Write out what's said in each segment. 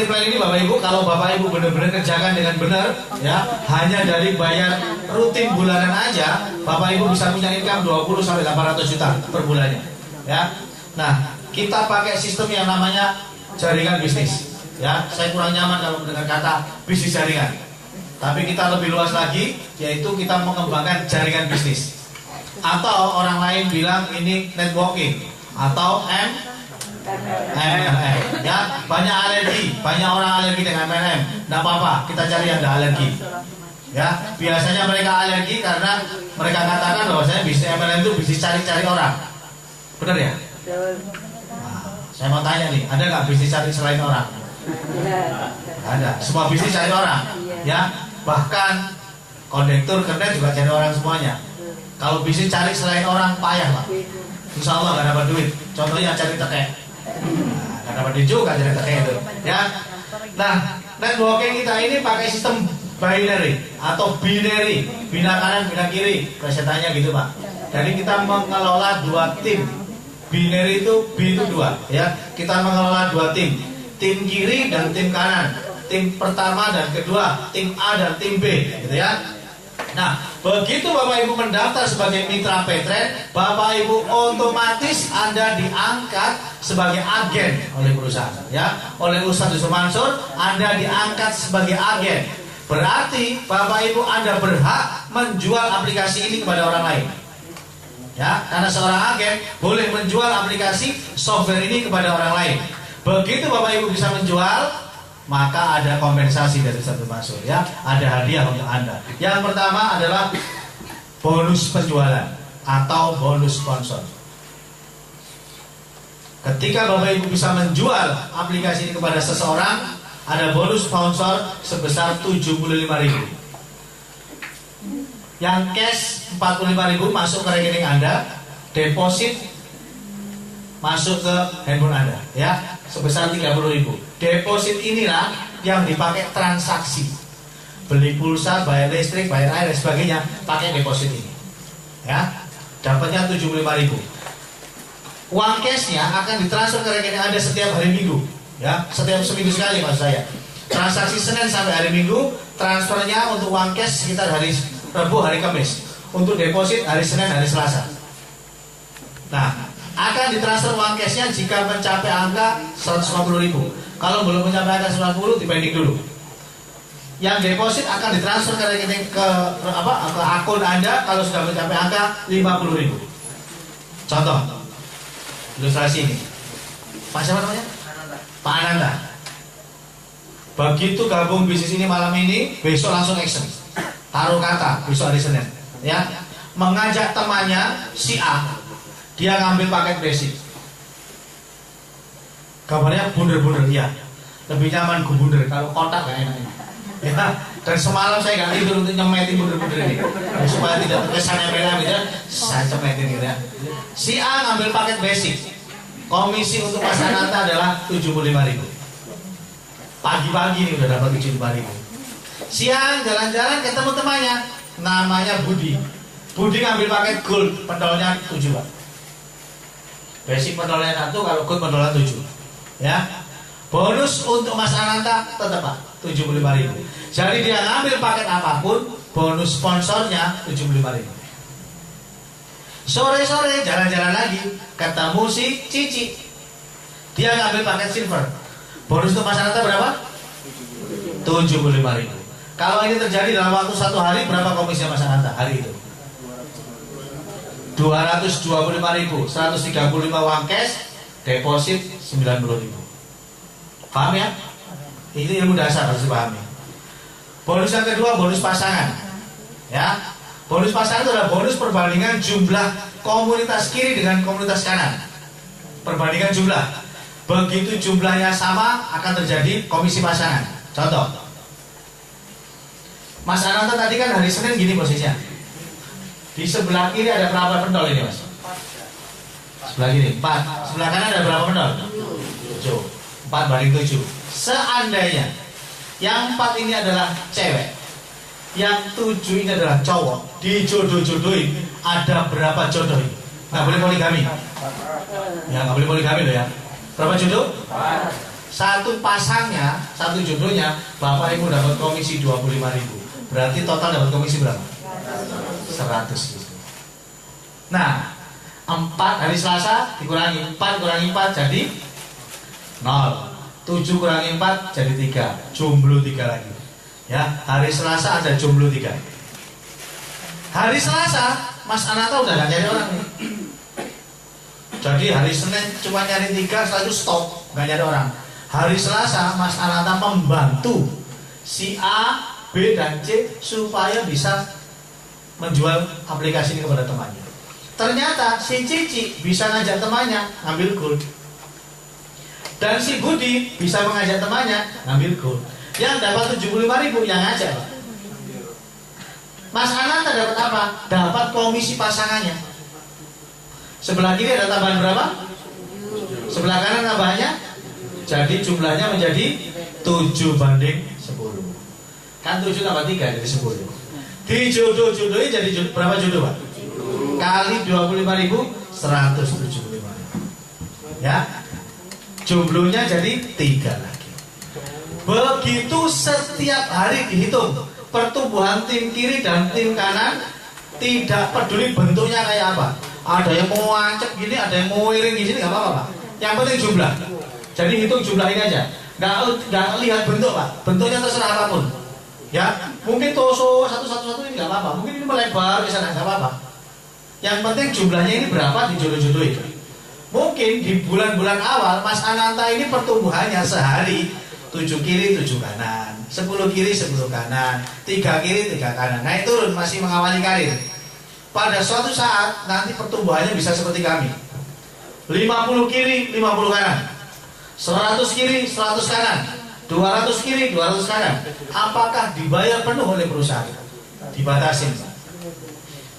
estate plan ini Bapak Ibu, kalau Bapak Ibu benar-benar kerjakan dengan benar, ya, hanya dari bayar rutin bulanan aja, Bapak Ibu bisa punya income 20 sampai 800 juta per bulannya, ya. Nah, kita pakai sistem yang namanya jaringan bisnis, ya. Saya kurang nyaman kalau mendengar kata bisnis jaringan, tapi kita lebih luas lagi, yaitu kita mengembangkan jaringan bisnis, atau orang lain bilang ini networking, atau MLM, ya. Banyak alergi, banyak orang alergi dengan MLM. Tidak apa-apa, kita cari yang tidak alergi, ya. Biasanya mereka alergi karena mereka katakan bahwasanya bisnis MLM itu bisnis cari-cari orang. Benar ya? Nah, saya mau tanya nih, ada nggak bisnis cari selain orang? Ada. Semua bisnis cari orang, ya. Bahkan kondektur kernet juga cari orang semuanya. Kalau bisnis cari selain orang payah Pak. Insya Allah nggak dapat duit. Contohnya cari tekek. Nggak dapat duit juga cari tekek itu, ya. Nah, networking kita ini pakai sistem binary atau binary, bina kanan bina kiri, presetanya gitu Pak. Jadi kita mengelola dua tim. Binary itu B itu 2, ya. Kita mengelola 2 tim kiri dan tim kanan. Tim pertama dan kedua, tim A dan tim B, gitu ya. Nah, begitu Bapak Ibu mendaftar sebagai mitra Petren, Bapak Ibu otomatis Anda diangkat sebagai agen oleh perusahaan, ya. Oleh Ustadz Yusuf Mansur, Anda diangkat sebagai agen. Berarti Bapak Ibu Anda berhak menjual aplikasi ini kepada orang lain, ya. Karena seorang agen boleh menjual aplikasi software ini kepada orang lain. Begitu Bapak Ibu bisa menjual, maka ada kompensasi dari Ustadz Mansur, ya. Ada hadiah untuk Anda. Yang pertama adalah bonus penjualan atau bonus sponsor. Ketika Bapak Ibu bisa menjual aplikasi ini kepada seseorang, ada bonus sponsor sebesar 75.000. Yang cash 45.000 masuk ke rekening Anda, deposit masuk ke handphone Anda, ya, sebesar 30.000. Deposit inilah yang dipakai transaksi, beli pulsa, bayar listrik, bayar air dan sebagainya, pakai deposit ini, ya. Dapatnya 75.000. Uang cashnya akan ditransfer ke rekening Anda setiap hari Minggu, ya, setiap seminggu sekali maksud saya. Transaksi Senin sampai hari Minggu, transfernya untuk uang cash sekitar hari Rabu, hari Kamis. Untuk deposit hari Senin, hari Selasa. Nah, akan ditransfer uang cashnya jika mencapai angka 150.000. Kalau belum mencapai angka 150, dipending dulu. Yang deposit akan ditransfer ke rekening ke akun Anda kalau sudah mencapai angka 50.000. Contoh ilustrasi ini. Pak siapa namanya? Pak Ananda. Begitu gabung bisnis ini malam ini, besok langsung action. Taruh kata besok hari Senin, ya. Mengajak temannya si A, dia ngambil paket basic. Kabarnya bunder-bunder, ya. Lebih nyaman gue bunder, kalau kotak gak enak ini, ya. Dan semalam saya gak tidur untuk nyemetin bunder-bunder ini, ya, supaya tidak terkesan MLM gitu, saya cemetin gitu, ya. Si A ngambil paket basic. Komisi untuk Mas Ananta adalah 75.000. Pagi-pagi ini udah dapat 75.000. Siang jalan-jalan ketemu temannya, namanya Budi. Budi ngambil paket gold, pentolnya 7 Pak. Basic pentolnya 1, kalau gold pentolnya 7, ya. Bonus untuk Mas Ananta tetap Pak 75.000. Jadi dia ngambil paket apapun, bonus sponsornya 75.000. Sore-sore jalan-jalan lagi, ketemu si Cici, dia ngambil paket silver. Bonus untuk Mas Ananta berapa? 75.000. Kalau ini terjadi dalam waktu 1 hari, berapa komisi Mas Ananta hari itu? 225.000. 135 uang cash, deposit 90.000. Paham ya? Ini ilmu dasar harus dipahami. Bonus yang kedua, bonus pasangan, ya. Bonus pasangan itu adalah bonus perbandingan jumlah komunitas kiri dengan komunitas kanan. Perbandingan jumlah. Begitu jumlahnya sama, akan terjadi komisi pasangan. Contoh, Mas Ananta tadi kan hari Senin gini posisinya. Di sebelah kiri ada berapa pendol ini Mas? Sebelah kiri 4. Sebelah kanan ada berapa pendol? 7. 4/7. Seandainya yang 4 ini adalah cewek, yang 7 ini adalah cowok, dijodoh-jodohin, ada berapa jodoh ini? Nggak boleh poligami. Ya, nggak boleh poligami loh ya. Berapa jodoh? Satu pasangnya, satu jodohnya, Bapak Ibu dapat komisi 25.000. Berarti total dapat komisi berapa? 100 ribu. Nah, 4 hari Selasa dikurangi 4 kurangi 4 jadi 0. 7 kurangi 4 jadi 3. Jomblo 3 lagi. Ya, hari Selasa ada jomblo 3. Hari Selasa Mas Ananta udah gak nyari orang nih. Jadi hari Senin cuma nyari 3, setelah itu stop, gak nyari orang. Hari Selasa Mas Ananta membantu si A, B, dan C supaya bisa menjual aplikasi ini kepada temannya. Ternyata si Cici bisa ngajak temannya ngambil gold, dan si Budi bisa mengajak temannya ngambil gold. Yang dapat 75.000 yang ngajak, Pak. Mas Ananta dapat apa? Dapat komisi pasangannya. Sebelah kiri ada tambahan berapa? Sebelah kanan tambahannya. Jadi jumlahnya menjadi 7 banding 10. Kan 7 tambah 3 jadi 10. Dijodoh-jodohin jadi berapa jodoh, Pak? Kali 25.000, 175. Ya. Jumlahnya jadi 3 lagi. Begitu setiap hari dihitung pertumbuhan tim kiri dan tim kanan, tidak peduli bentuknya kayak apa. Ada yang mau ancep gini, ada yang mau miring gini, nggak apa-apa, Pak. Yang penting jumlah. Jadi hitung jumlah ini aja. Nggak lihat bentuk, Pak. Bentuknya terserah apapun. Ya, mungkin toso satu ini nggak apa-apa. Mungkin ini melebar ke sana nggak apa-apa. Yang penting jumlahnya ini berapa dijodoh-jodohin. Mungkin di bulan-bulan awal Mas Ananta ini pertumbuhannya sehari 7 kiri 7 kanan, 10 kiri 10 kanan, 3 kiri 3 kanan. Naik turun masih mengawali karir. Pada suatu saat nanti pertumbuhannya bisa seperti kami. 50 kiri 50 kanan, 100 kiri 100 kanan, 200 kiri 200 kanan. Apakah dibayar penuh oleh perusahaan? Dibatasin, Pak.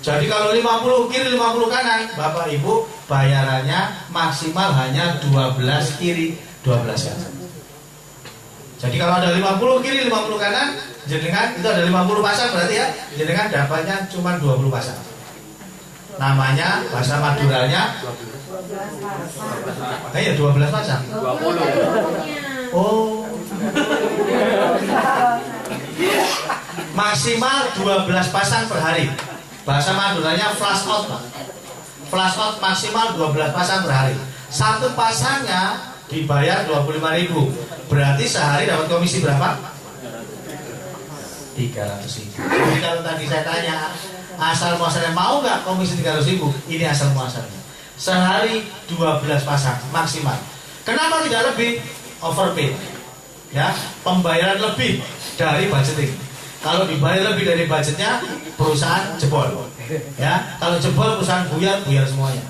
Jadi kalau 50 kiri 50 kanan, Bapak Ibu bayarannya maksimal hanya 12 kiri 12 kanan. Jadi kalau ada 50 kiri 50 kanan, jenengan itu ada 50 pasang berarti ya, jenengan dapatnya cuma 20 pasang. Namanya bahasa Maduranya 12 pasang. 20. Oh. Maksimal 12 pasang per hari. Bahasa Maduranya flash out, Pak. Flash out maksimal 12 pasang per hari. Satu pasangnya dibayar 25.000. Berarti sehari dapat komisi berapa? 300.000. Jadi kalau tadi saya tanya asal muasalnya mau nggak komisi 300.000? Ini asal muasalnya. Sehari 12 pasang maksimal. Kenapa tidak lebih? Overpay. Ya, pembayaran lebih dari budgeting. Kalau dibayar lebih dari budgetnya, perusahaan jebol. Ya, kalau jebol perusahaan buyar semuanya.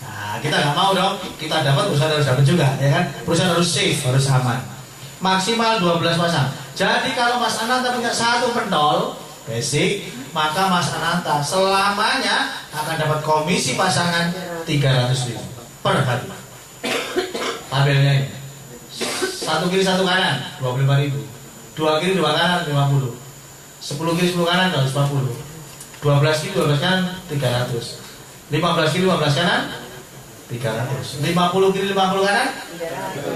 Nah, kita nggak mau dong. Kita dapat, perusahaan harus dapat juga, ya kan? Perusahaan harus safe, harus aman. Maksimal 12 pasang. Jadi kalau Mas Ananta punya satu pentol basic, maka Mas Ananta selamanya akan dapat komisi pasangan 300.000 per hari. Tabelnya ini. 1 kiri 1 kanan 25.000. 2 kiri 2 kanan 50. 10 kiri 10 kanan 250. 12 kiri 12 kanan 300. 15 kiri 15 kanan 300. 50 kiri 50 kanan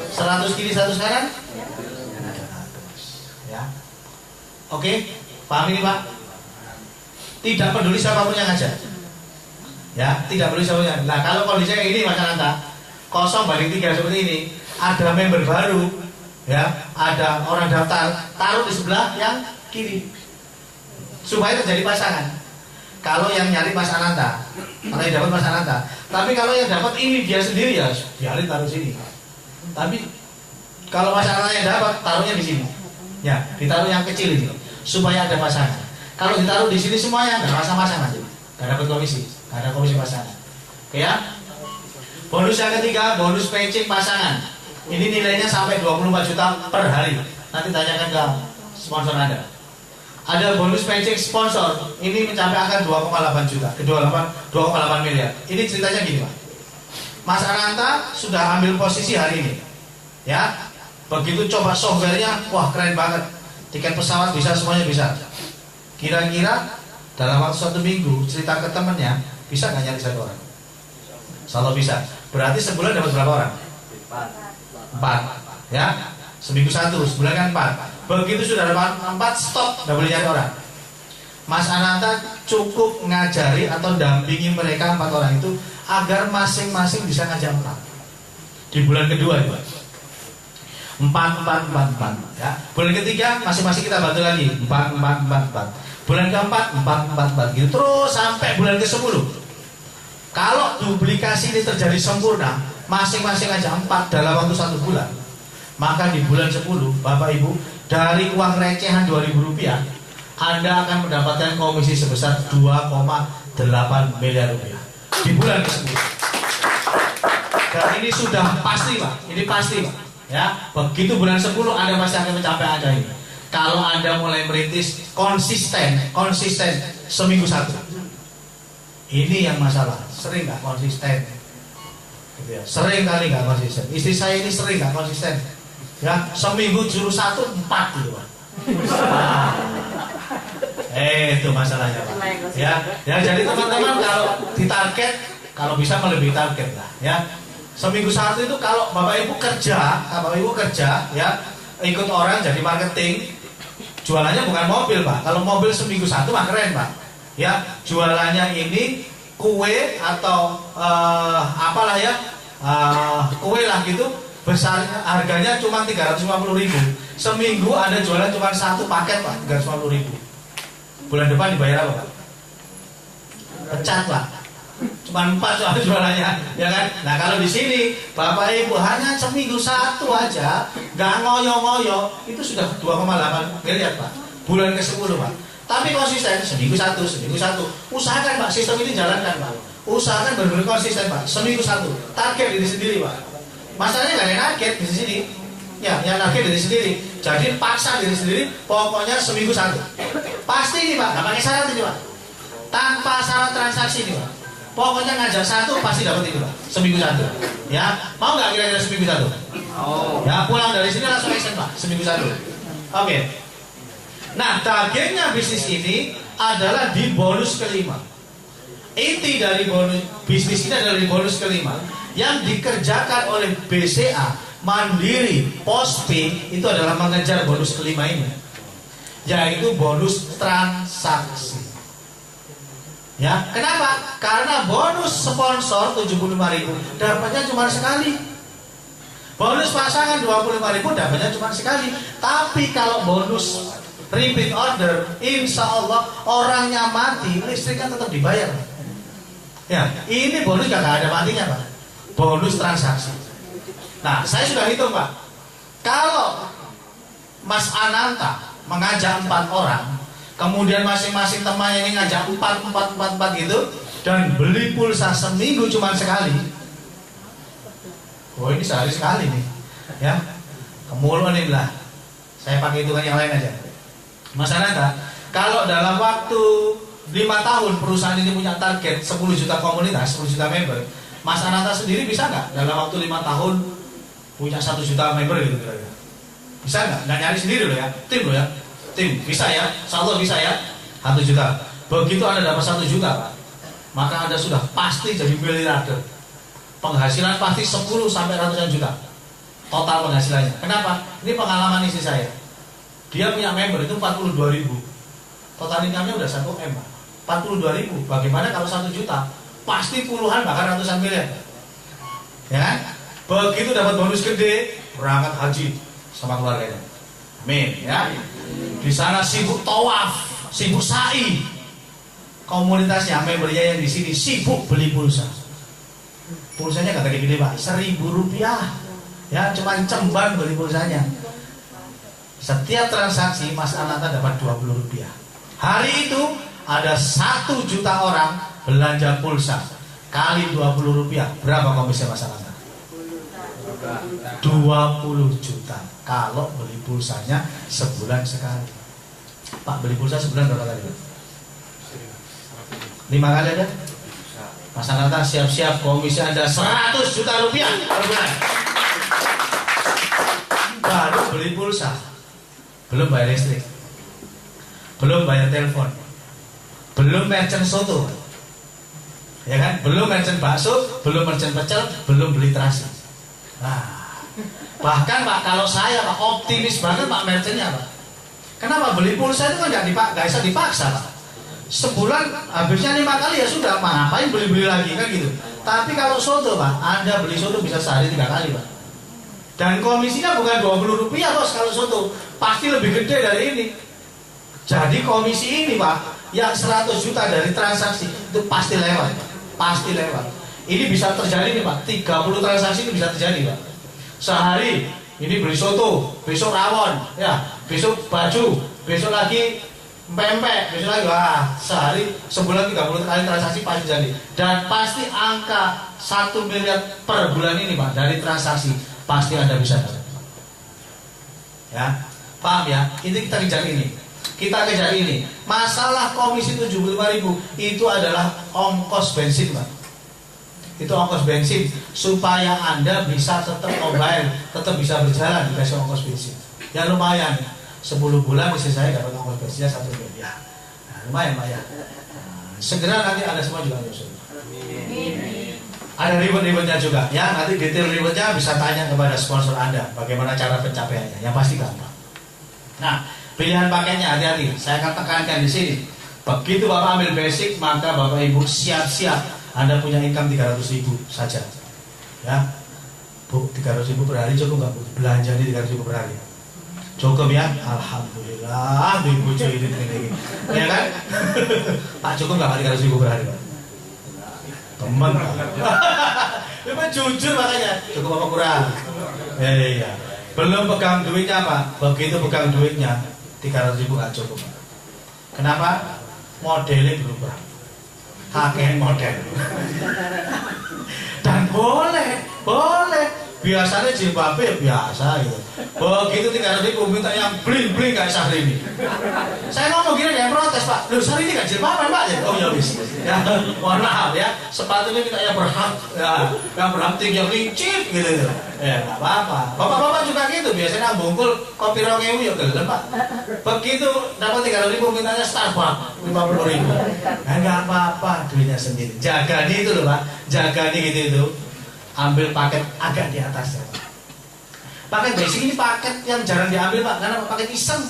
100 kiri 100 kanan 300. Ya. Oke, paham ini, Pak? Tidak peduli siapapun yang ngajak. Ya, tidak peduli siapapun yang. Nah, kalau kondisinya ini Mas Ananta 0/3 seperti ini, ada member baru, ya, ada orang daftar, taruh di sebelah yang kiri supaya terjadi pasangan. Kalau yang nyari Mas Ananta, kalau yang dapat Mas Ananta. Tapi kalau yang dapat ini dia sendiri, ya biarin taruh sini. Tapi kalau Mas Ananta yang dapat, taruhnya di sini. Ya, ditaruh yang kecil ini supaya ada pasangan. Kalau ditaruh di sini semuanya nggak pasang-pasang aja, nggak dapat komisi, nggak ada komisi pasangan. Oke ya. Bonus yang ketiga, bonus matching pasangan. Ini nilainya sampai 24 juta per hari. Nanti tanyakan ke sponsor Anda. Ada bonus matching sponsor. Ini mencapai angka 2,8 juta, ke 2,8 miliar. Ini ceritanya gini, Pak. Mas Ananta sudah ambil posisi hari ini. Ya. Begitu coba softwarenya, wah keren banget. Tiket pesawat bisa, semuanya bisa. Kira-kira dalam waktu 1 minggu cerita ke temennya, bisa nggak nyari 1 orang? Kalau bisa. Berarti sebulan dapat berapa orang? 4. Ya, seminggu 1, sebulan kan 4. Begitu sudah dapat 4, stop, nggak boleh nyari orang. Mas Ananta cukup ngajari atau dampingi mereka 4 orang itu agar masing-masing bisa ngajak 4. Di bulan kedua itu 4 ya. Bulan ketiga masing-masing kita bantu lagi 4. Bulan keempat 4 gitu terus sampai bulan ke-10. Kalau duplikasi ini terjadi sempurna, masing-masing aja 4 dalam waktu 1 bulan, maka di bulan 10 Bapak Ibu dari uang recehan Rp2.000 Anda akan mendapatkan komisi sebesar 2,8 miliar rupiah di bulan ke-10. Dan ini sudah pasti Pak, ini pasti Pak. Ya, begitu bulan 10 Anda pasti akan mencapai angka ini. Kalau Anda mulai merintis konsisten seminggu 1. Ini yang masalah, sering nggak konsisten. Gitu ya. Sering kali nggak konsisten. Istri saya ini sering nggak konsisten. Ya, seminggu juru 1 4 gitu Pak. Itu masalahnya Pak. Ya, jadi teman-teman kalau ditarget, kalau bisa melebihi target lah. Ya, seminggu 1 itu kalau Bapak Ibu kerja ya, ikut orang jadi marketing. Jualannya bukan mobil Pak. Kalau mobil seminggu 1 mah keren Pak. Ya, jualannya ini kue atau apalah ya, kue lah gitu. Besarnya harganya cuma 350.000. Seminggu Anda jualan cuma 1 paket Pak, 350.000. Bulan depan dibayar apa Pak? Pecat Pak. Cuma 4 soal jualannya, ya kan? Nah kalau di sini Bapak Ibu hanya seminggu 1 aja, nggak ngoyo-ngoyo, itu sudah 2,8 miliar Pak. Bulan ke-10 Pak. Tapi konsisten seminggu 1. Usahakan Pak, sistem ini jalankan Pak. Usahakan benar-benar konsisten Pak. Seminggu 1. Target diri sendiri Pak. Masalahnya nggak ada target di sini. Ya, yang target diri sendiri. Jadi paksa diri sendiri. Pokoknya seminggu 1. Pasti ini Pak, nggak pakai syarat ini Pak. Tanpa syarat transaksi ini Pak. Pokoknya ngajak 1 pasti dapat itu Pak. Seminggu 1. Ya, mau nggak kira-kira seminggu 1? Ya, pulang dari sini langsung action Pak. Seminggu 1. Oke. Nah, targetnya bisnis ini adalah di bonus kelima. Inti dari bonus bisnis ini adalah di bonus kelima yang dikerjakan oleh BCA, Mandiri, Postpay itu adalah mengejar bonus kelima ini, yaitu bonus transaksi. Ya, kenapa? Karena bonus sponsor 75.000 dapatnya cuma sekali. Bonus pasangan 25.000 dapatnya cuma sekali. Tapi kalau bonus repeat order, insya Allah orangnya mati, listriknya tetap dibayar. Ya, ini bonus gak ada matinya Pak. Bonus transaksi. Nah, saya sudah hitung Pak. Kalau Mas Ananta mengajak 4 orang, kemudian masing-masing temannya ini ngajak 4 gitu, dan beli pulsa seminggu cuma sekali. Oh ini sehari sekali nih, ya. Kemudian ini lah. Saya pakai hitungan yang lain aja. Mas Ananta, kalau dalam waktu 5 tahun perusahaan ini punya target 10 juta komunitas, 10 juta member, Mas Ananta sendiri bisa nggak dalam waktu 5 tahun punya 1 juta member gitu kira-kira? Bisa nggak? Nggak nyari sendiri loh ya, tim loh ya. Tim, bisa ya, insya Allah bisa ya, 1 juta. Begitu Anda dapat 1 juta Pak, maka Anda sudah pasti jadi miliarder. Penghasilan pasti 10 sampai ratusan juta total penghasilannya. Kenapa? Ini pengalaman istri saya. Dia punya member itu 42.000. Total income-nya udah 1 M Pak. 42.000. Bagaimana kalau 1 juta? Pasti puluhan bahkan ratusan miliar. Ya kan? Begitu dapat bonus gede, berangkat haji sama keluarganya. Amin ya. Di sana sibuk tawaf, sibuk sa'i. Komunitasnya, membernya yang di sini sibuk beli pulsa. Pulsanya gak gede-gede Pak, Rp1.000. Ya, cuma cemban beli pulsanya. Setiap transaksi Mas Ananta dapat Rp20. Hari itu ada 1 juta orang belanja pulsa kali Rp20. Berapa komisi Mas Ananta? 20 juta kalau beli pulsanya sebulan sekali. Pak, beli pulsa sebulan berapa kali? 5 kali ada? Mas Ananta siap-siap komisi Anda 100 juta rupiah per bulan. Baru beli pulsa, belum bayar listrik, belum bayar telepon, belum merchant soto, ya kan? Belum merchant bakso, belum merchant pecel, belum beli terasi. Nah, Bahkan Pak, kalau saya Pak optimis banget Pak merchantnya Pak. Kenapa? Beli pulsa itu kan nggak bisa dipaksa Pak. Sebulan habisnya 5 kali ya sudah, Pak. Ngapain beli-beli lagi kan gitu. Tapi kalau soto Pak, Anda beli soto bisa sehari 3 kali Pak. Dan komisinya bukan 20 rupiah bos kalau soto, pasti lebih gede dari ini. Jadi komisi ini Pak, yang 100 juta dari transaksi itu pasti lewat Pak. Pasti lewat. Ini bisa terjadi nih Pak, 30 transaksi itu bisa terjadi Pak. Sehari ini beli soto, besok rawon, ya, besok baju, besok lagi pempek, besok lagi wah, sehari sebulan 30 kali transaksi pasti jadi. Dan pasti angka 1 miliar per bulan ini Pak dari transaksi pasti Anda bisa dapat. Ya, paham ya? Ini kita kejar ini. Kita kejar ini. Masalah komisi 75.000 itu adalah ongkos bensin Pak. Itu ongkos bensin supaya Anda bisa tetap mobile, tetap bisa berjalan dikasih ongkos bensin. Ya lumayan, 10 bulan istri saya dapat ongkos bensinnya 1 miliar. Nah, lumayan Pak ya. Nah, segera nanti Anda semua juga nyusul. Ada ribet-ribetnya juga ya, nanti detail ribetnya bisa tanya kepada sponsor Anda bagaimana cara pencapaiannya, yang pasti gampang. Nah, pilihan paketnya hati-hati, saya akan tekankan di sini. Begitu Bapak ambil basic, maka Bapak Ibu siap-siap Anda punya income 300.000 saja. Ya. Bu, 300.000 per hari cukup nggak Bu? Belanjanya 300.000 per hari. Cukup ya? Alhamdulillah, Ibu cuy ini. Ya kan? Pak cukup nggak 300.000 per hari Pak? Teman Pak. Memang jujur makanya. Cukup apa kurang? Iya. Belum pegang duitnya Pak. Begitu pegang duitnya 300.000 nggak cukup Pak. Kenapa? Modelnya berubah. Kakek model. Dan boleh. Biasanya jilbabnya biasa gitu. Begitu 300.000 minta yang bling-bling kayak Syahrini. Saya ngomong gini dia protes Pak. Loh Syahrini gak jilbaban Pak? Oh ya wis. Ya, mohon maaf ya. Sepatunya minta yang berhak, ya, yang berhak tinggi yang licin gitu. Ya nggak apa-apa. Bapak-bapak juga gitu. Biasanya bungkul kopi 2.000 ya gelem Pak. Begitu dapat 300.000 mintanya Starbucks 50.000. Nah nggak apa-apa, duitnya sendiri. Jaga nih itu loh Pak. Jaga nih gitu itu. Ambil paket agak di atasnya. Paket basic ini paket yang jarang diambil Pak, karena paket iseng.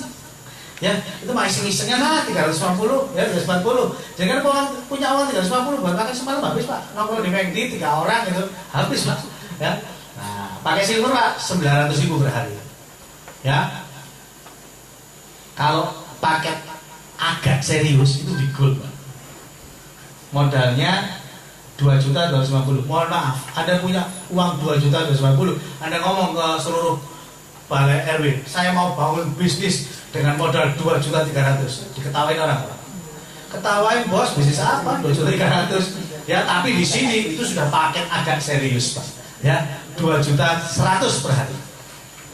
Ya, itu mah iseng-isengnya lah 350, ya 340. Jangan punya uang 350 buat paket semalam habis Pak. Nongkrong di McD 3 orang itu habis Pak. Ya. Nah, pakai silver Pak 900.000 per hari. Ya. Kalau paket agak serius itu di gold Pak. Modalnya 2.250.000. Mohon maaf, Anda punya uang 2.250.000. Anda ngomong ke seluruh balai RW, saya mau bangun bisnis dengan modal 2.300.000. Diketawain orang. Ketawain bos, bisnis apa? 2.300.000. Ya, tapi di sini itu sudah paket agak serius Pak. Ya, 2.100.000 per hari.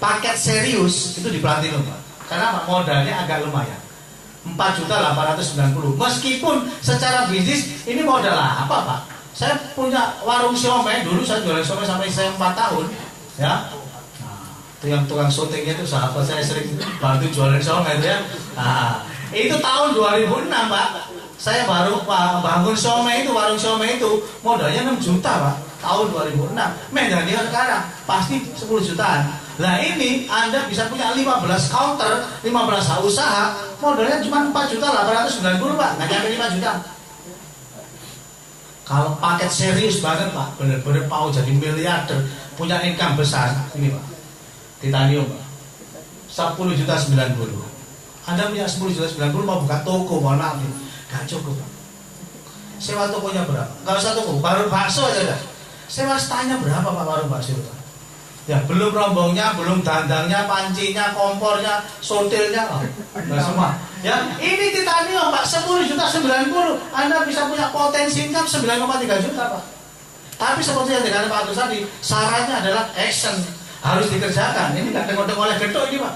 Paket serius itu di Platinum Pak. Karena modalnya agak lumayan. 4.890.000. Meskipun secara bisnis ini modal apa Pak? Saya punya warung siomay, dulu saya jualan siomay sampai saya 4 tahun, ya. Nah, itu yang tukang syutingnya itu sahabat saya sering bantu jualan siomay itu ya. Nah, itu tahun 2006 Pak. Saya baru bangun siomay itu, warung siomay itu modalnya 6 juta Pak. Tahun 2006. Medannya sekarang pasti 10 jutaan. Nah ini Anda bisa punya 15 counter, 15 usaha, modalnya cuma 4.890.000 Pak, nggak nyampe 5 juta. Kalau paket serius banget Pak, bener-bener mau jadi miliarder, punya income besar, ini Pak, Titanium Pak, 10.090.000. Anda punya 10.090.000 mau buka toko, mohon maaf nih, gak cukup Pak. Sewa tokonya berapa? Gak usah toko, baru bakso aja dah. Sewa stanya berapa Pak warung bakso Pak? Ya belum rombongnya, belum dandangnya, pancinya, kompornya, sotilnya, enggak semua. Ya ini Titanium Pak, 10.090.000. Anda bisa punya potensi income 9,3 juta Pak. Tapi seperti yang dikatakan Pak Agus tadi, syaratnya adalah action, harus dikerjakan. Ini nggak tengok-tengok oleh gedok ini Pak.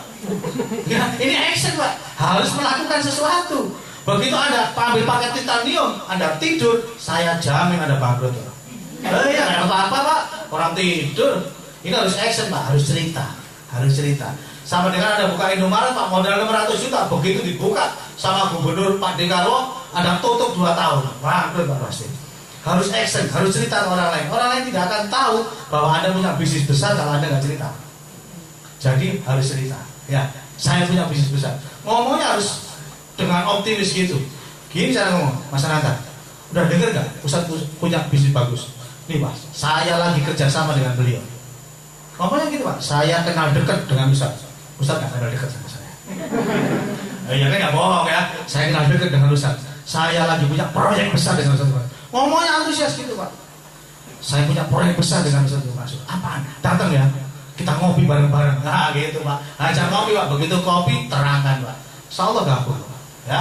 Ya, ini action Pak, harus melakukan sesuatu. Begitu Anda ambil paket Titanium, Anda tidur, saya jamin Anda bangkrut Pak. Ya nggak apa-apa Pak, orang tidur. Ini harus action Pak, harus cerita. Sama dengan Anda buka Indomaret Pak, modal 600 juta, begitu dibuka sama Gubernur Pak Dekarwo, Anda tutup 2 tahun, bangkrut Pak pasti. Harus action, harus cerita ke orang lain. Orang lain tidak akan tahu bahwa Anda punya bisnis besar kalau Anda nggak cerita. Jadi harus cerita. Ya, saya punya bisnis besar. Ngomongnya harus dengan optimis gitu. Gini cara ngomong, Mas Ananta. Udah denger gak? Ustadz punya bisnis bagus. Nih Pak, saya lagi kerjasama dengan beliau. Ngomongnya gitu Pak, saya kenal dekat dengan Ustadz. Ustadz gak kenal dekat sama saya. Ya kan gak bohong ya. Saya kenal dekat dengan Ustadz. Saya lagi punya proyek besar dengan Ustadz. Ngomongnya antusias gitu Pak. Saya punya proyek besar dengan Ustadz. Maksud apaan? Datang ya. Kita ngopi bareng-bareng. Nah gitu Pak. Ajak ngopi Pak. Begitu kopi terangkan Pak. Insyaallah gabung Pak. Ya.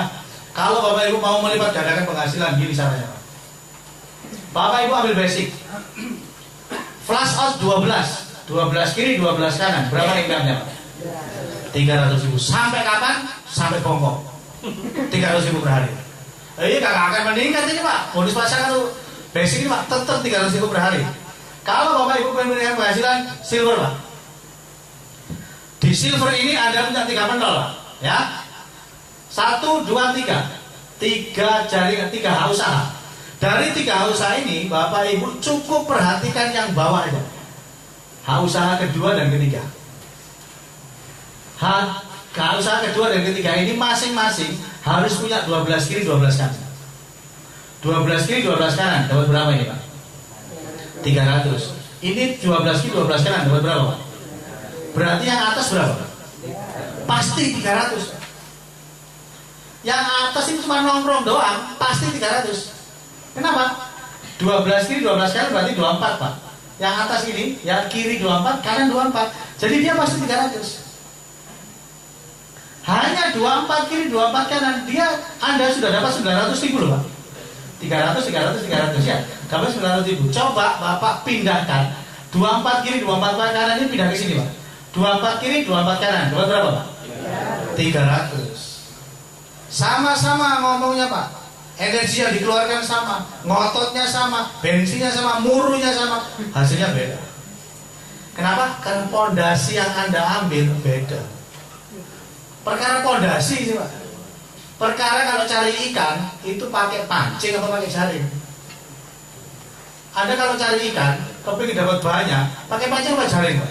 Kalau Bapak Ibu mau melipat gandakan penghasilan, gini caranya Pak. Bapak Ibu ambil basic. Flash out 12 kiri, 12 kanan. Berapa income-nya Pak? 300.000. Sampai kapan? Sampai bongkok. 300.000 per hari. Iya gak akan meningkat ini Pak. Bonus pasangan tuh basic ini Pak tetap 300.000 per hari. Kalau Bapak Ibu pengen meningkatkan penghasilan, silver Pak. Di silver ini Anda punya 3 penol Pak. Ya. 1, 2, 3. 3 jaringan, 3 usaha. Dari 3 usaha ini Bapak Ibu cukup perhatikan yang bawah aja. H usaha kedua dan ketiga. H usaha kedua dan ketiga ini masing-masing harus punya 12 kiri 12 kanan. 12 kiri 12 kanan dapat berapa ini Pak? 300. Ini 12 kiri 12 kanan dapat berapa Pak? Berarti yang atas berapa Pak? Pasti 300. Yang atas itu cuma nongkrong doang, pasti 300. Kenapa? 12 kiri 12 kanan berarti 24 Pak. Yang atas ini, yang kiri 24, kanan 24. Jadi dia pasti 300. Hanya 24 kiri 24 kanan, Anda sudah dapat 900.000 loh Pak. 300 ya. Dapat 900.000. Coba Bapak pindahkan 24 kiri 24 kanan ini pindah ke sini Pak. 24 kiri 24 kanan, dapat berapa Pak? 300. Sama-sama ngomongnya Pak. Energi yang dikeluarkan sama, ngototnya sama, bensinnya sama, murunya sama, hasilnya beda. Kenapa? Karena pondasi yang Anda ambil beda. Perkara pondasi sih Pak. Perkara kalau cari ikan itu pakai pancing atau pakai jaring. Anda kalau cari ikan, kepingin dapat banyak, pakai pancing atau jaring Pak?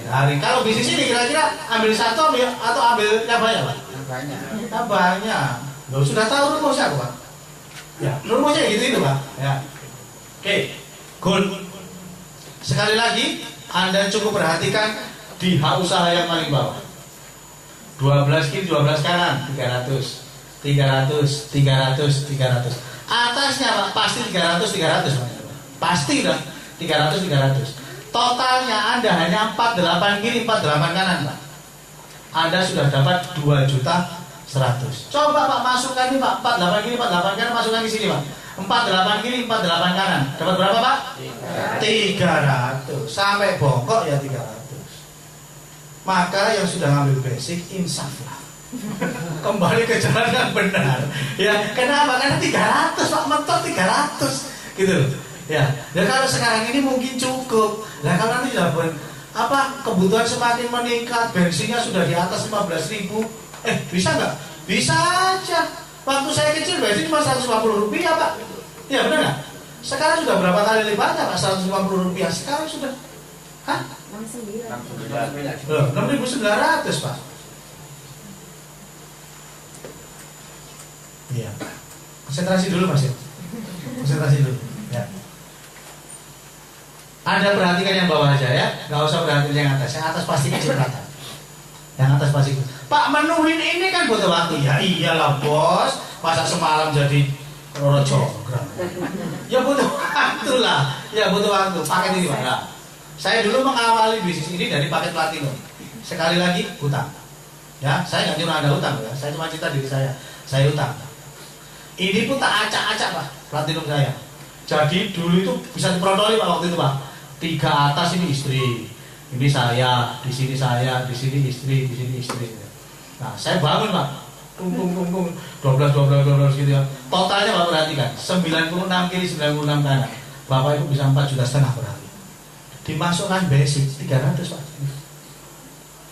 Jaring. Kalau bisnis ini kira-kira ambil satu atau ambil yang banyak Pak? Banyak. Banyak. Loh, sudah tahu rumusnya Pak? Ya, rumusnya gitu itu Pak. Ya. Oke, good. Sekali lagi, Anda cukup perhatikan di H usaha yang paling bawah. 12 kiri 12 kanan 300. Atasnya Pak pasti 300 Pak. Pasti udah 300. Totalnya Anda hanya 48 kiri 48 kanan Pak. Anda sudah dapat 2.100.000. Coba Pak masukkan ini Pak, 48 kiri 48 kanan masukkan di sini Pak. 48 kiri 48 kanan. Dapat berapa Pak? 300. Sampai bongkok ya 300. Maka yang sudah ngambil basic insaflah. Kembali ke jalan yang benar. Ya, kenapa? Karena 300 Pak, mentok 300. Gitu loh. Ya, dan kalau sekarang ini mungkin cukup. Nah, kalau nanti dapat kebutuhan semakin meningkat, bensinnya sudah di atas 15.000. Bisa nggak? Bisa aja. Waktu saya kecil bensin cuma 150 rupiah Pak. Ya benar nggak? Sekarang sudah berapa kali lipatnya Pak? 150 rupiah. Sekarang sudah 6.900 Pak. Iya. Konsentrasi dulu Mas ya. Konsentrasi dulu. Ya. Anda perhatikan yang bawah aja ya, nggak usah perhatikan yang atas. Yang atas pasti kecepatan. Yang atas pasti. Pak, menuhin ini kan butuh waktu. Ya iyalah bos, masa semalam jadi rojogram. Ya butuh waktu lah. Ya butuh waktu. Paket ini Pak. Saya dulu mengawali bisnis ini dari paket platinum. Sekali lagi hutang. Ya, saya nggak nyuruh Anda hutang ya. Saya cuma cerita diri saya. Saya hutang. Ini pun tak acak-acak Pak, platinum saya. Jadi dulu itu bisa diperoleh Pak waktu itu Pak. 3 atas ini istri, ini saya, di sini istri, di sini istri. Nah, saya bangun Pak, tung 12 gitu ya. Totalnya Pak perhatikan, 96 kiri 96 kanan. Bapak Ibu bisa 4,5 juta per hari. Dimasukkan basic 300 Pak.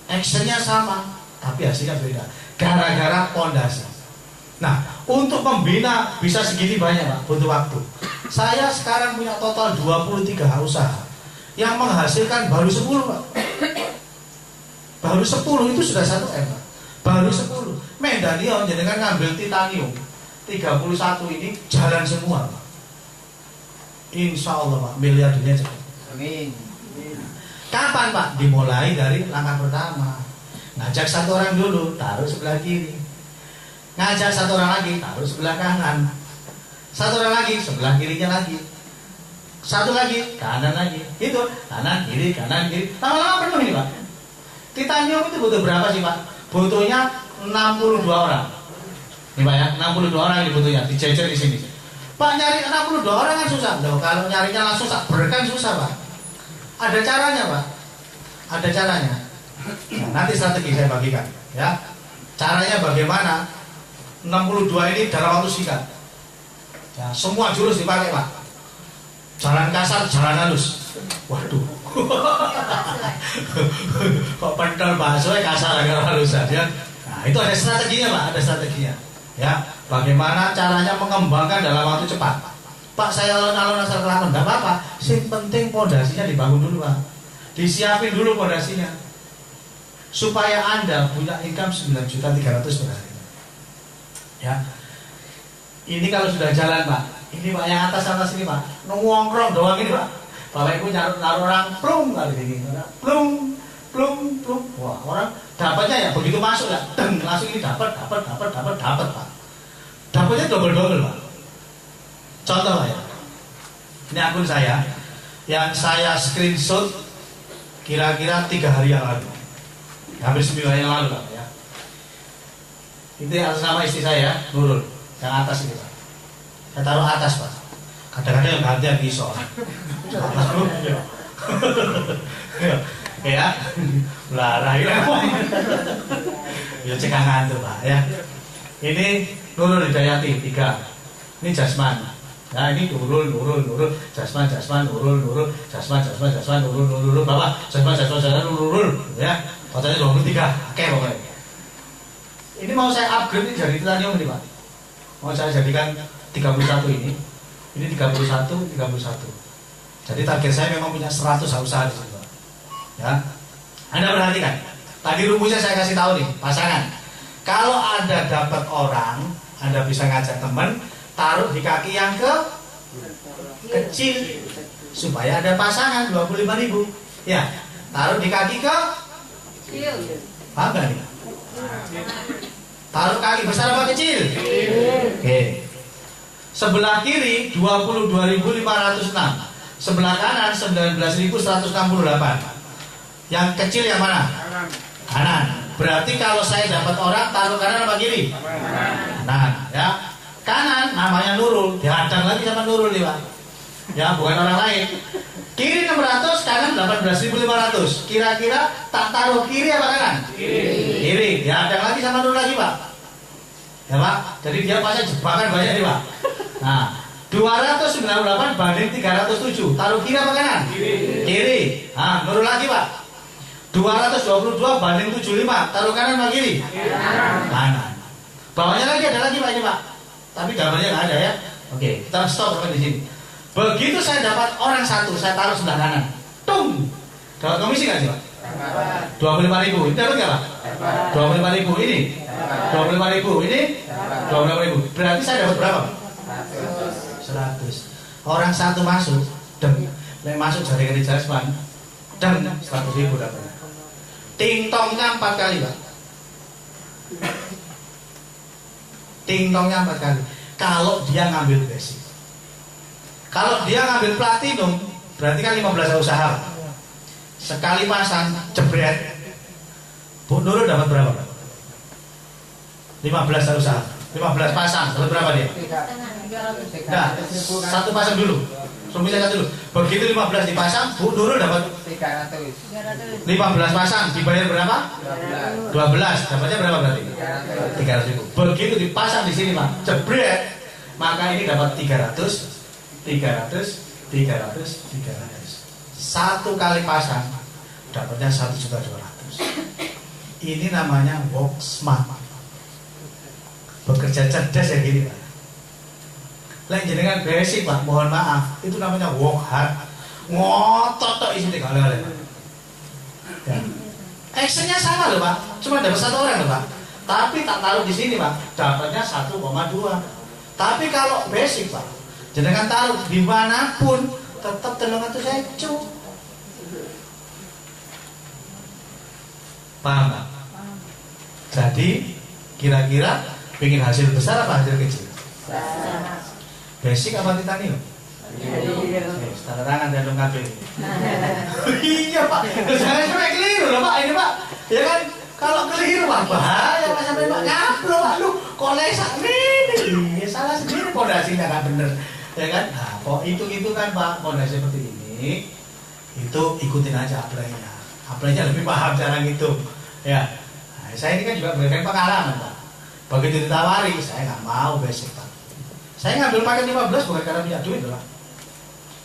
Actionnya sama, tapi hasilnya beda. Gara-gara pondasi. Nah, untuk membina bisa segini banyak Pak, butuh waktu. Saya sekarang punya total 23 usaha yang menghasilkan baru 10 Pak. Baru 10 itu sudah 1 M, Pak. Baru 10. Medalion jenengan ngambil titanium 31 ini jalan semua, Pak. Insya Allah, Pak, miliar dunia cepat. Amin. Kapan, Pak? Dimulai dari langkah pertama. Ngajak satu orang dulu, taruh sebelah kiri. Ngajak satu orang lagi, taruh sebelah kanan. Satu orang lagi, sebelah kirinya lagi. Satu lagi, kanan lagi. Itu, kanan, kiri, kanan, kiri. Lama-lama penuh ini, Pak. Titanium itu butuh berapa sih, Pak? Butuhnya 62 orang. Ini, Pak, ya, 62 orang ini butuhnya, dijejer di sini. Pak, nyari 62 orang kan susah. Loh, kalau nyarinya langsung tak berkan susah, Pak. Ada caranya, Pak. Ada caranya. Nah, nanti strategi saya bagikan, ya. Caranya bagaimana? 62 ini dalam waktu singkat. Ya, semua jurus dipakai, Pak. Jalan kasar, jalan halus. Waduh. Kok pentol bakso kasar agak halusan, ya. Nah, itu ada strateginya, Pak, ada strateginya. Ya, bagaimana caranya mengembangkan dalam waktu cepat. Pak, saya alon-alon asal kelaman, enggak apa-apa. Yang penting pondasinya dibangun dulu, Pak. Disiapin dulu pondasinya. Supaya Anda punya income 9.300.000 per hari. Ya. Ini kalau sudah jalan, Pak. Ini, Pak, yang atas ini, Pak. Nongkrong doang ini, Pak. Bapak Ibu naruh orang plung kali ini. Plung. Wah, orang dapatnya ya begitu masuk ya, langsung ini dapat, Pak. Dapatnya double, Pak. Contoh, Pak, ya. Ini akun saya yang saya screenshot kira-kira 3 hari yang lalu. Hampir 9 hari yang lalu, Pak, ya. Itu atas nama istri saya, Nurul, yang atas ini, Pak. Saya taruh atas, Pak. Kadang-kadang yang gantian iso. Atas dulu. Ya, belarah ya. Ya cekangan tuh, Pak, ya. Ini Nurul Hidayati 3. Ini Jasman. Nah, ini Nurul, Jasman, Nurul, Jasman, Nurul, Bapak, Jasman, Nurul, ya. Totalnya 23. Oke, pokoknya. Ini mau saya upgrade ini dari titanium ini, Pak. Mau saya jadikan 31 ini. Ini 31. Jadi target saya memang punya 100 usaha di situ, Pak. Ya. Anda perhatikan. Tadi rumusnya saya kasih tahu nih, pasangan. Kalau Anda dapat orang, Anda bisa ngajak teman, taruh di kaki yang kecil supaya ada pasangan 25.000. Ya, taruh di kaki paham gak nih? Taruh kaki besar apa kecil? Oke. Sebelah kiri 22.506. Sebelah kanan 19.168. Yang kecil yang mana? Kanan. Berarti kalau saya dapat orang, taruh kanan apa kiri? Kanan, ya. Kanan namanya Nurul, dihadang lagi sama Nurul nih, Pak. Ya, bukan orang lain. Kiri 600, kanan 18.500. Kira-kira tak taruh kiri apa kanan? Kiri. Dihadang lagi sama Nurul lagi, Pak. Ya, Pak. Jadi dia pasnya jebakan banyak nih, Pak. Nah, 298 banding 307. Taruh kiri apa kanan? Kiri. Nah, Nurul lagi, Pak. 222 banding 75. Taruh kanan apa kiri? Kanan. Bawahnya lagi ada lagi, Pak, ini, Pak. Tapi gambarnya nggak ada, ya. Oke, kita stop sampai di sini. Begitu saya dapat orang satu, saya taruh sebelah kanan. Tung. Dapat komisi nggak sih, Pak? 25.000. Ini dapat nggak, Pak? 25.000 ini. 25.000 ini. 25.000. Berarti saya dapat berapa, Pak? 100. Orang satu masuk, masuk dari Jasman, 100.000 dapat. Ting-tongnya 4 kali, Pak. Ting-tongnya 4 kali. Kalau dia ngambil basic. Kalau dia ngambil platinum, berarti kan 15 usaha. Sekali pasang, jebret. Bu Nurul dapat berapa, Pak? 15 usaha. 15 pasang, dapat berapa dia? Nah, satu pasang dulu. Suaminya satu dulu. Begitu 15 dipasang, Bu Nurul dapat 300. 15 pasang, dibayar berapa? 12. Dapatnya berapa berarti? 300.000. Begitu dipasang di sini, Pak, jebret, maka ini dapat 300. Satu kali pasang dapatnya 1.200.000. Ini namanya work smart. Bekerja cerdas ya gini, Pak. Lain jenengan basic, Pak, mohon maaf, itu namanya work hard. Ngotot tok isi kali-kali. Ya. Actionnya sama loh Pak, cuma dapat 1 orang loh Pak. Tapi tak taruh di sini Pak, dapatnya 1,2. Tapi kalau basic Pak, jenengan taruh dimanapun tetap 300.000. Paham Pak? Jadi kira-kira pengen hasil besar apa hasil kecil? Basic apa titanium? Tanda tangan dan dong kabel. Iya Pak, jangan sampai keliru loh Pak ini Pak. Ya kan, kalau keliru Pak bahaya Pak, sampai Pak ngablo Pak, lu kolesak ini salah sendiri pondasinya nggak bener, ya kan? Nah, kok itu kan Pak pondasi seperti ini, itu ikutin aja apply-nya lebih paham cara ngitung, ya. Nah, saya ini kan juga berikan pengalaman Pak. Begitu ditawari, saya nggak mau basic Pak. Saya ngambil paket 15 bukan karena punya duit Pak.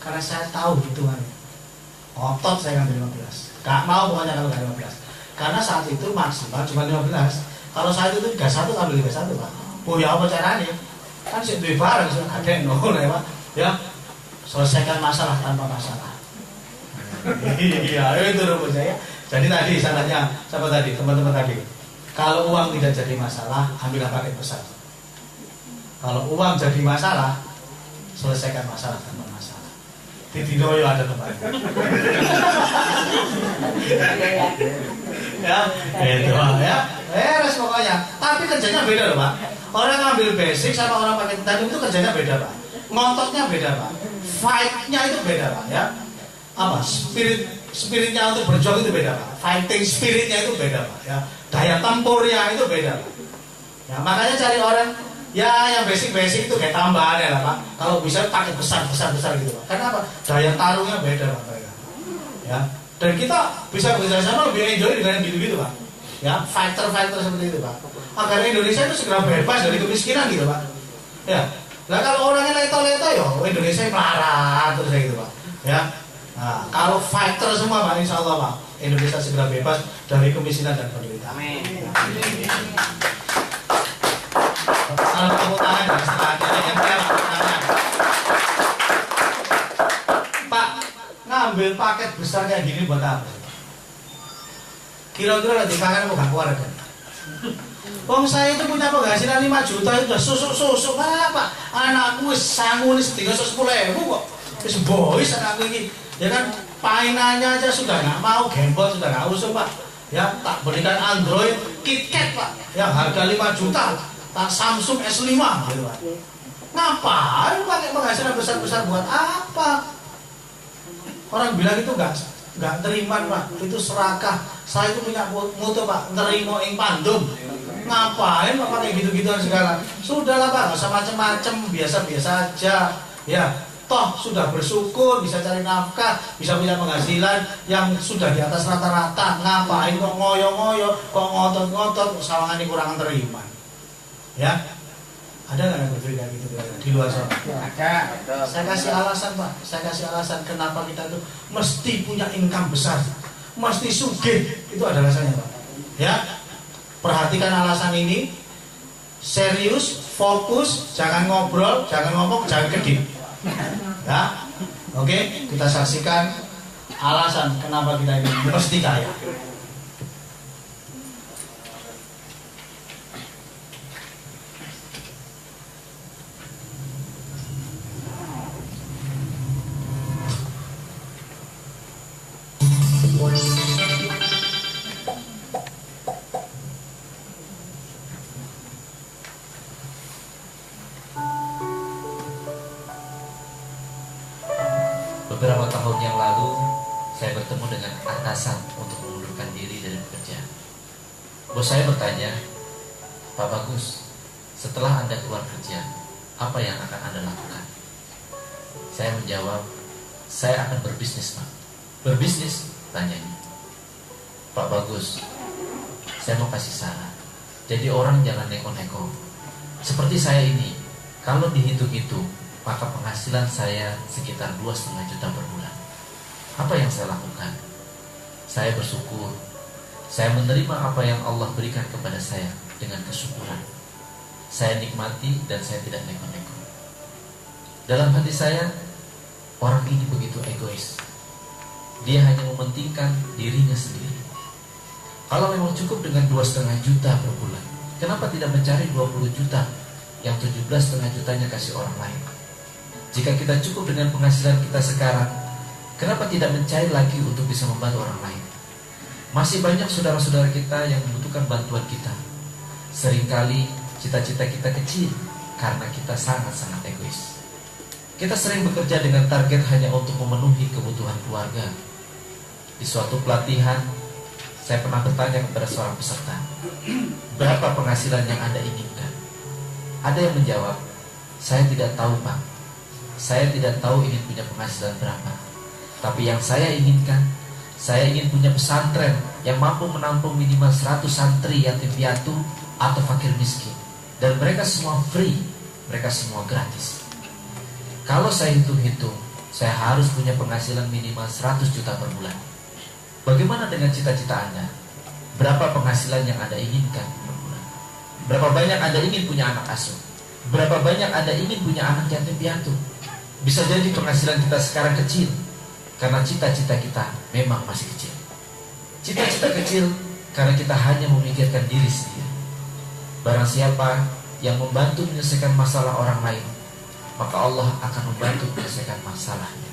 Karena saya tahu hitungannya. Otot saya ngambil 15. Gak mau pokoknya kalau gak 15. Karena saat itu maksimal cuma 15. Kalau saat itu 31 ambil 31 Pak. Oh ya apa caranya? Kan sih duit bareng sudah ada yang nol ya Pak. Ya. Selesaikan masalah tanpa masalah. Iya itu rumus saya. Jadi tadi salahnya siapa tadi? Teman-teman tadi. Kalau uang tidak jadi masalah, ambillah paket besar. Kalau uang jadi masalah, selesaikan masalah tanpa masalah. Di Dinoyo ada tempatnya. Ya, itu Pak ya. Beres pokoknya. Tapi kerjanya beda loh Pak. Orang ngambil basic sama orang pakai titanium itu kerjanya beda Pak. Ngototnya beda Pak. Fight-nya itu beda Pak ya. Apa? Spiritnya untuk berjuang itu beda Pak. Fighting spiritnya itu beda Pak ya. Daya tempurnya itu beda Pak. Ya, makanya cari orang ya yang basic itu kayak tambahan ya lah Pak. Kalau bisa pakai besar gitu Pak. Karena apa? Daya tarungnya beda Pak mereka. Ya. Dan kita bisa bekerjasama lebih enjoy dengan gitu-gitu Pak. Ya, fighter seperti itu Pak. Agar Indonesia itu segera bebas dari kemiskinan gitu Pak. Ya. Nah kalau orangnya leto-leto ya Indonesia marah terus kayak gitu Pak. Ya. Nah, kalau fighter semua Pak, insya Allah Pak, Indonesia segera bebas dari kemiskinan dan penderitaan. Amin. Salam tepuk tangan dan setelahnya yang tangan. Pak, ngambil paket besar kayak gini buat apa? Kira-kira lagi kangen mau gak keluarga? Wong saya itu punya penghasilan 5 juta itu udah susuk-susuk Pak. Anakku sanggup nih setinggal 10.000 kok. Wis boys anakku ini. Ya kan mainannya aja sudah nggak mau, gamebot sudah nggak usah Pak. Ya tak berikan Android KitKat Pak, yang harga 5 juta. Tak Samsung S5 gitu Pak. Ngapain pakai penghasilan besar-besar buat apa? Orang bilang itu nggak terima Pak, itu serakah. Saya itu punya moto Pak, nerimo ing pandum. Ngapain Pak pakai gitu-gituan segala? Sudahlah Pak, nggak usah macem-macem, biasa-biasa aja. Ya. Toh sudah bersyukur, bisa cari nafkah, bisa punya penghasilan yang sudah di atas rata-rata. Ngapain kok ngoyo-ngoyo, kok ngotot-ngotot, sawangan ini kurang terima. Ya, ada nggak yang berbeda gitu di luar sana? Ada. Saya kasih alasan Pak, saya kasih alasan kenapa kita itu mesti punya income besar, mesti sugih, itu ada alasannya Pak. Ya, perhatikan alasan ini, serius, fokus, jangan ngobrol, jangan ngomong, jangan kedip. Ya, oke, kita saksikan alasan kenapa kita ini mesti kaya. Beberapa tahun yang lalu, saya bertemu dengan atasan untuk mengundurkan diri dari pekerjaan. Bos saya bertanya, Pak Bagus, setelah Anda keluar kerja, apa yang akan Anda lakukan? Saya menjawab, saya akan berbisnis Pak. Berbisnis? Tanyanya. Pak Bagus, saya mau kasih saran. Jadi orang jangan neko-neko. Seperti saya ini, kalau dihitung-hitung, maka penghasilan saya sekitar 2,5 juta per bulan. Apa yang saya lakukan? Saya bersyukur. Saya menerima apa yang Allah berikan kepada saya dengan kesyukuran. Saya nikmati dan saya tidak neko-neko. Dalam hati saya, orang ini begitu egois. Dia hanya mementingkan dirinya sendiri. Kalau memang cukup dengan 2,5 juta per bulan, kenapa tidak mencari 20 juta yang 17,5 jutanya kasih orang lain? Jika kita cukup dengan penghasilan kita sekarang, kenapa tidak mencari lagi untuk bisa membantu orang lain? Masih banyak saudara-saudara kita yang membutuhkan bantuan kita. Seringkali cita-cita kita kecil karena kita sangat-sangat egois. Kita sering bekerja dengan target hanya untuk memenuhi kebutuhan keluarga. Di suatu pelatihan, saya pernah bertanya kepada seorang peserta, berapa penghasilan yang Anda inginkan? Ada yang menjawab, saya tidak tahu Pak. Saya tidak tahu ingin punya penghasilan berapa. Tapi yang saya inginkan, saya ingin punya pesantren yang mampu menampung minimal 100 santri yatim piatu atau fakir miskin. Dan mereka semua free, mereka semua gratis. Kalau saya hitung-hitung, saya harus punya penghasilan minimal 100 juta per bulan. Bagaimana dengan cita-cita Anda? Berapa penghasilan yang Anda inginkan per bulan? Berapa banyak Anda ingin punya anak asuh? Berapa banyak Anda ingin punya anak yatim piatu? Bisa jadi penghasilan kita sekarang kecil karena cita-cita kita memang masih kecil. Cita-cita kecil karena kita hanya memikirkan diri sendiri. Barang siapa yang membantu menyelesaikan masalah orang lain, maka Allah akan membantu menyelesaikan masalahnya.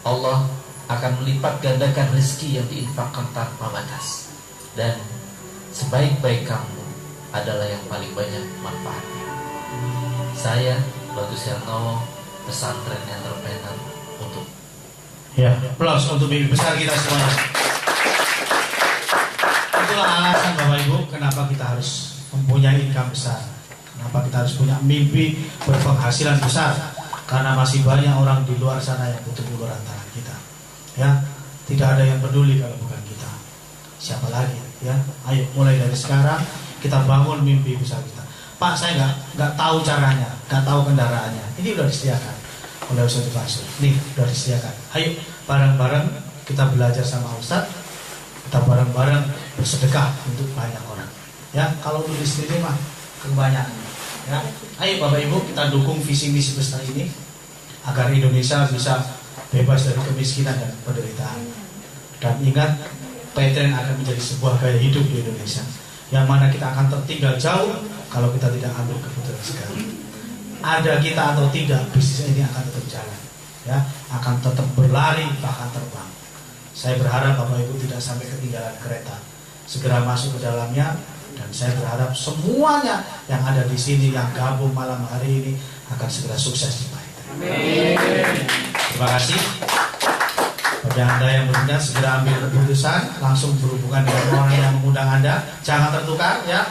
Allah akan melipat gandakan rezeki yang diinfakkan tanpa batas. Dan sebaik-baik kamu adalah yang paling banyak manfaatnya. Saya, Bagus Yarnowo, pesantren entrepreneur untuk. Ya, aplaus untuk mimpi besar kita semuanya. Itulah alasan Bapak Ibu kenapa kita harus mempunyai income besar. Kenapa kita harus punya mimpi berpenghasilan besar? Karena masih banyak orang di luar sana yang butuh uluran tangan kita. Ya, tidak ada yang peduli kalau bukan kita. Siapa lagi? Ya, ayo mulai dari sekarang kita bangun mimpi besar kita. Pak, saya nggak tahu caranya, nggak tahu kendaraannya. Ini udah disediakan oleh Ustadz Fasul. Nih, udah disediakan. Ayo bareng-bareng kita belajar sama Ustadz. Kita bareng-bareng bersedekah untuk banyak orang. Ya, kalau untuk di sini mah kebanyakan. Ya, ayo Bapak Ibu kita dukung visi misi besar ini agar Indonesia bisa bebas dari kemiskinan dan penderitaan. Dan ingat, PTN akan menjadi sebuah gaya hidup di Indonesia, yang mana kita akan tertinggal jauh kalau kita tidak ambil keputusan sekarang. Ada kita atau tidak, bisnis ini akan tetap jalan, ya, akan tetap berlari bahkan terbang. Saya berharap Bapak Ibu tidak sampai ketinggalan kereta, segera masuk ke dalamnya. Dan saya berharap semuanya yang ada di sini yang gabung malam hari ini akan segera sukses di PTN. Terima kasih. Bagi Anda yang berminat segera ambil keputusan, langsung berhubungan dengan orang yang mengundang Anda. Jangan tertukar ya.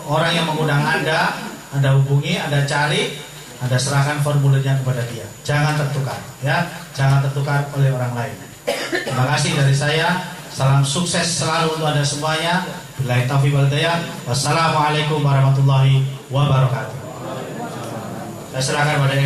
Orang yang mengundang Anda hubungi, Anda cari, Anda serahkan formulirnya kepada dia. Jangan tertukar ya. Jangan tertukar oleh orang lain. Terima kasih dari saya. Salam sukses selalu untuk Anda semuanya. Billahi taufiq wal hidayah. Wassalamualaikum warahmatullahi wabarakatuh. Saya serahkan pada